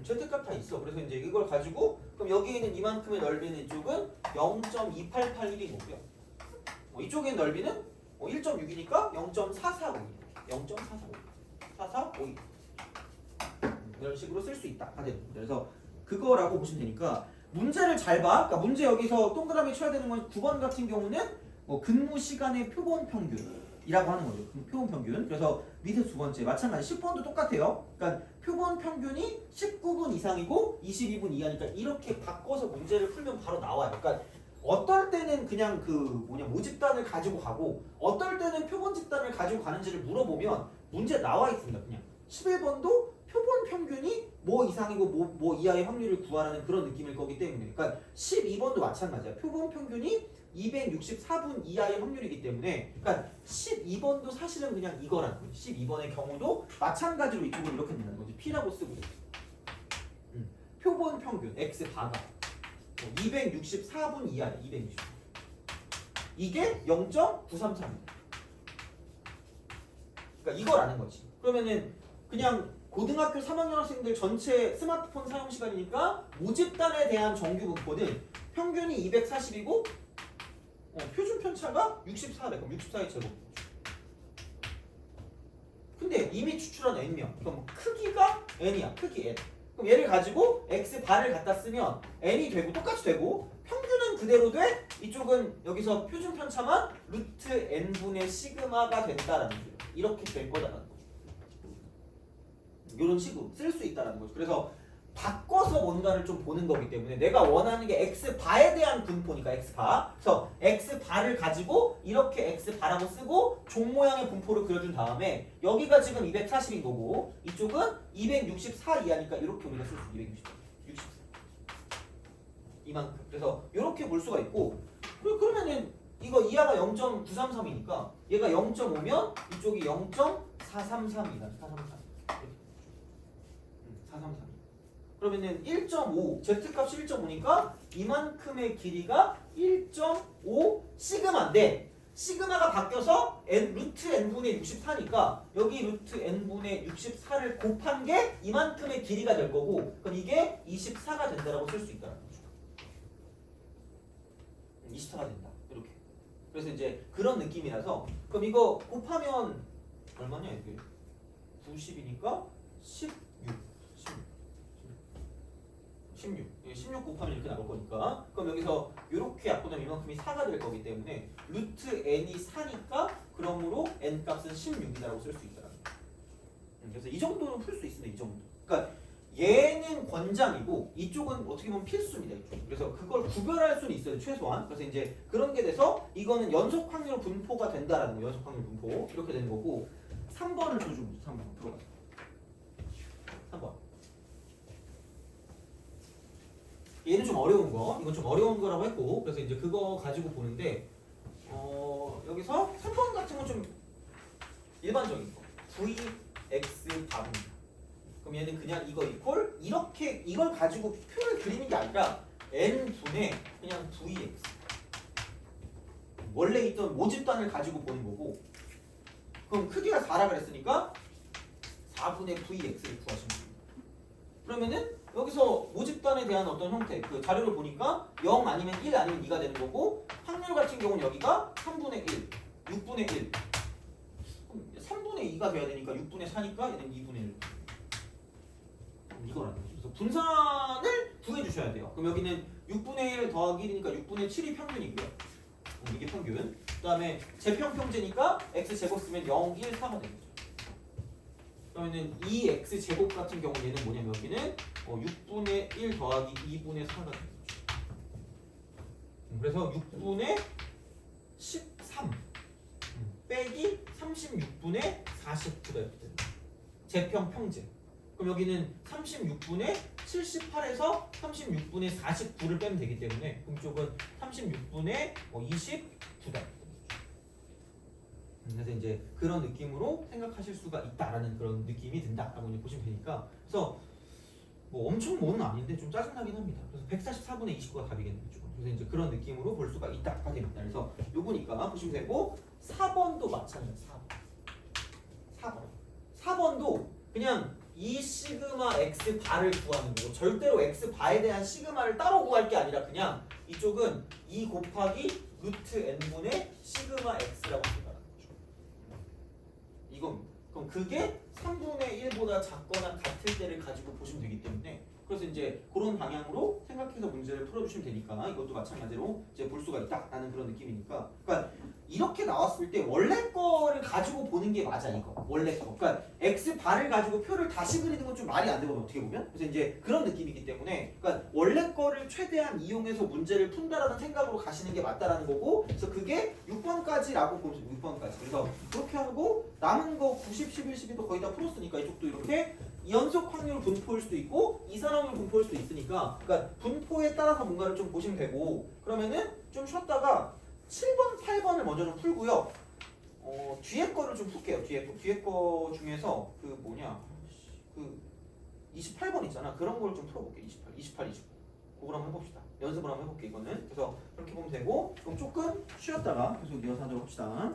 [SPEAKER 1] 최대값 다 있어. 그래서 이제 이걸 가지고 그럼 여기 있는 이만큼의 넓이는 이쪽은 0.2881인 거고요. 이쪽의 넓이는 1.6이니까 0.445. 0.445. 445. 이런 식으로 쓸 수 있다. 그래서 그거라고 보시면 되니까 문제를 잘 봐. 그러니까 문제 여기서 동그라미 쳐야 되는 건 9번 같은 경우는 근무 시간의 표본 평균이라고 하는 거죠. 표본 평균. 그래서 밑에 두 번째 마찬가지 10번도 똑같아요. 그러니까 표본 평균이 19분 이상이고 22분 이하니까 이렇게 바꿔서 문제를 풀면 바로 나와요. 그러니까 어떨 때는 그냥 모집단을 가지고 가고 어떨 때는 표본 집단을 가지고 가는지를 물어보면 문제 나와 있습니다. 그냥 11번도 표본 평균이 뭐 이상이고 뭐 이하의 확률을 구하라는 그런 느낌일 거기 때문에 그러니까 12번도 마찬가지야. 표본 평균이 264분 이하의 확률이기 때문에 그러니까 12번도 사실은 그냥 이거라는 거지. 12번의 경우도 마찬가지로 이쪽은 이렇게 된다는 거지. P라고 쓰고 표본 평균 X바가 264분 이하야. 264. 이게 0.933입니다. 그러니까 이거라는 거지. 그러면은 그냥 고등학교 3학년 학생들 전체 스마트폰 사용 시간이니까 모집단에 대한 정규 분포는 평균이 240이고 표준 편차가 64래. 그럼 64의 제곱. 근데 이미 추출한 n명. 그럼 크기가 n이야. 크기 n. 그럼 얘를 가지고 x 바를 갖다 쓰면 n이 되고 똑같이 되고 평균은 그대로 돼. 이쪽은 여기서 표준 편차만 루트 n분의 시그마가 된다라는 거죠. 이렇게 될 거다라는 거죠. 이런 식으로 쓸 수 있다라는 거죠. 그래서 바꿔서 뭔가를 좀 보는 거기 때문에 내가 원하는 게 x바에 대한 분포니까 x바. 그래서 x바를 가지고 이렇게 x바라고 쓰고 종 모양의 분포를 그려준 다음에 여기가 지금 240인 거고 이쪽은 264 이하니까 이렇게 우리가 쓸 수 있어. 264. 이만큼. 그래서 이렇게 볼 수가 있고 그러면은 이거 이하가 0.933이니까 얘가 0.5면 이쪽이 0.433이다. 433. 433. 그러면은 1.5 z값이 1.5니까 이만큼의 길이가 1.5 시그마인데 시그마가 바뀌어서 루트 n분의 64니까 여기 루트 n분의 64를 곱한 게 이만큼의 길이가 될 거고 그럼 이게 24가 된다라고 쓸 수 있다는 거죠. 24가 된다. 이렇게. 그래서 이제 그런 느낌이라서 그럼 이거 곱하면 얼마냐 이게? 90이니까 16. 16 곱하면 이렇게 나올 거니까 그럼 여기서 이렇게 약분하면 이만큼이 4가 될 거기 때문에 루트 n이 4니까 그러므로 n 값은 16이라고 쓸 수 있다는 거예요. 그래서 이 정도는 풀 수 있습니다. 이 정도. 그러니까 얘는 권장이고 이쪽은 어떻게 보면 필수입니다. 이쪽. 그래서 그걸 구별할 수는 있어요. 최소한. 그래서 이제 그런 게 돼서 이거는 연속 확률 분포가 된다라는 거예요. 연속 확률 분포. 이렇게 되는 거고 3번을 줘주면 3번 들어가요. 3번. 얘는 좀 어려운 거, 이건 좀 어려운 거라고 했고, 그래서 이제 그거 가지고 보는데, 여기서 3번 같은 건 좀 일반적인 거, vx 바입니다. 그럼 얘는 그냥 이거 이퀄 이렇게 이걸 가지고 표를 그리는 게 아니라 n 분의 그냥 vx 원래 있던 모집단을 가지고 보는 거고, 그럼 크기가 4라 그랬으니까 4분의 vx를 구하시면 됩니다. 그러면은 여기서 모집단에 대한 어떤 형태 그 자료를 보니까 0 아니면 1 아니면 2가 되는 거고 확률 같은 경우는 여기가 3분의 1, 6분의 1 3분의 2가 돼야 되니까 6분의 4니까 얘는 2분의 1 이거라는 거죠. 그래서 분산을 구해 주셔야 돼요. 그럼 여기는 6분의 1 더하기 1이니까 6분의 7이 평균이고요. 이게 평균. 그 다음에 제평평제니까 x제곱 쓰면 0, 1, 4가 되는 거죠. 그러면은 2x제곱 같은 경우 얘는 뭐냐면 여기는 6분의 1 더하기 2분의 4가 되는 거죠. 그래서 6분의 13 빼기 36분의 49가 이렇게 됩니다. 제평평제. 그럼 여기는 36분의 78에서 36분의 49를 빼면 되기 때문에 그럼 쪽은 36분의 29다. 그래서 이제 그런 느낌으로 생각하실 수가 있다라는 그런 느낌이 든다라고 이제 보시면 되니까 그래서 뭐 엄청 뭐는 아닌데 좀 짜증나긴 합니다. 그래서 144분의 29가 답이겠네요. 그래서 이제 그런 느낌으로 볼 수가 있다가 됩니다. 그래서 요거니까 보시면 되고 4번도 마찬가지예요. 4번도 그냥 이 시그마 x 바를 구하는 거고 절대로 x 바에 대한 시그마를 따로 구할 게 아니라 그냥 이쪽은 2 곱하기 루트 n분의 시그마 x라고 생각하는 거죠. 이겁니다. 그럼 그게 3분의 1보다 작거나 같을 때를 가지고 보시면 되기 때문에 그래서 이제 그런 방향으로 생각해서 문제를 풀어주시면 되니까 이것도 마찬가지로 이제 볼 수가 있다라는 그런 느낌이니까 그러니까 이렇게 나왔을 때 원래 거를 가지고 보는 게 맞아 이거 원래 거 그러니까 x 바를 가지고 표를 다시 그리는 건 좀 말이 안 되거든 어떻게 보면 그래서 이제 그런 느낌이기 때문에 그러니까 원래 거를 최대한 이용해서 문제를 푼다라는 생각으로 가시는 게 맞다라는 거고 그래서 그게 6번까지라고 보시면 6번까지 그래서 그렇게 하고 남은 거 90, 11, 12도 거의 다 풀었으니까 이쪽도 이렇게 연속 확률 분포일 수도 있고 이산 확률 분포일 수도 있으니까 그러니까 분포에 따라서 뭔가를 좀 보시면 되고 그러면은 좀 쉬었다가 7번, 8번을 먼저 좀 풀고요. 뒤에 거를 좀 풀게요. 뒤에 거 중에서 그 뭐냐 그 28번 있잖아. 그런 걸 좀 풀어볼게. 28, 29. 그걸 한번 해봅시다. 연습을 한번 해볼게 이거는. 그래서 그렇게 보면 되고 그럼 조금 쉬었다가 계속 이어서 하도록 합시다.